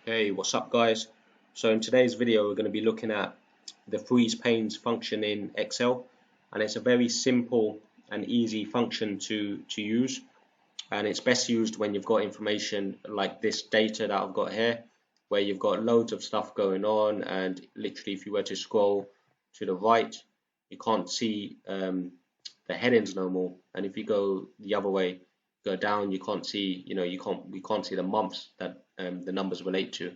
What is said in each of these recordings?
Hey, what's up guys? So in today's video we're going to be looking at the freeze panes function in Excel, and it's a very simple and easy function to use, and it's best used when you've got information like this data that I've got here, where you've got loads of stuff going on, and literally if you were to scroll to the right you can't see the headings no more, and if you go the other way, go down, you can't see, we can't see the months that the numbers relate to.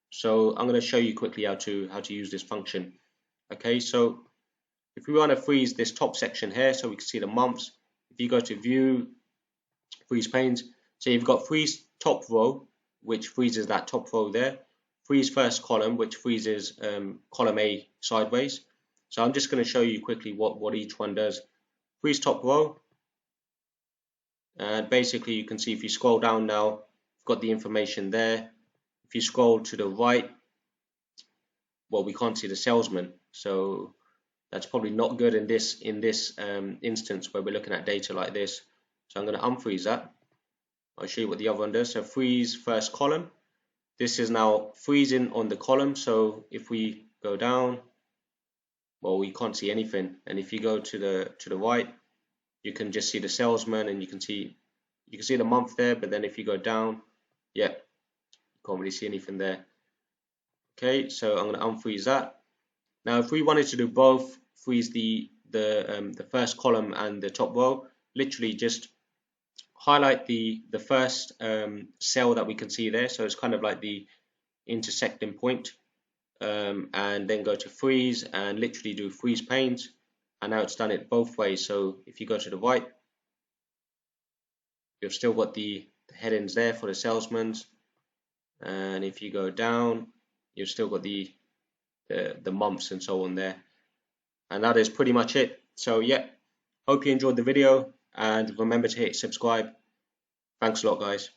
So I'm going to show you quickly how to use this function. Okay, so if we want to freeze this top section here so we can see the months, if you go to view, freeze panes, so you've got freeze top row, which freezes that top row there, freeze first column, which freezes column A sideways. So I'm just going to show you quickly what each one does. Freeze top row, and basically you can see if you scroll down now, you've got the information there. If you scroll to the right, well, we can't see the salesman, so that's probably not good in this instance where we're looking at data like this. So I'm going to unfreeze that. I'll show you what the other one does. So freeze first column. This is now freezing on the column, so if we go down, well, we can't see anything, and if you go to the right, you can just see the salesman, and you can see the month there, but then if you go down, yeah, you can't really see anything there. Okay, so I'm going to unfreeze that. Now if we wanted to do both, freeze the first column and the top row, literally just highlight the first cell that we can see there, so it's kind of like the intersecting point, and then go to freeze and literally do freeze panes, and now it's done it both ways. So if you go to the right, you've still got the headings there for the salesman's, and if you go down, you've still got the months and so on there, and that is pretty much it. So yeah, hope you enjoyed the video, and remember to hit subscribe. Thanks a lot guys.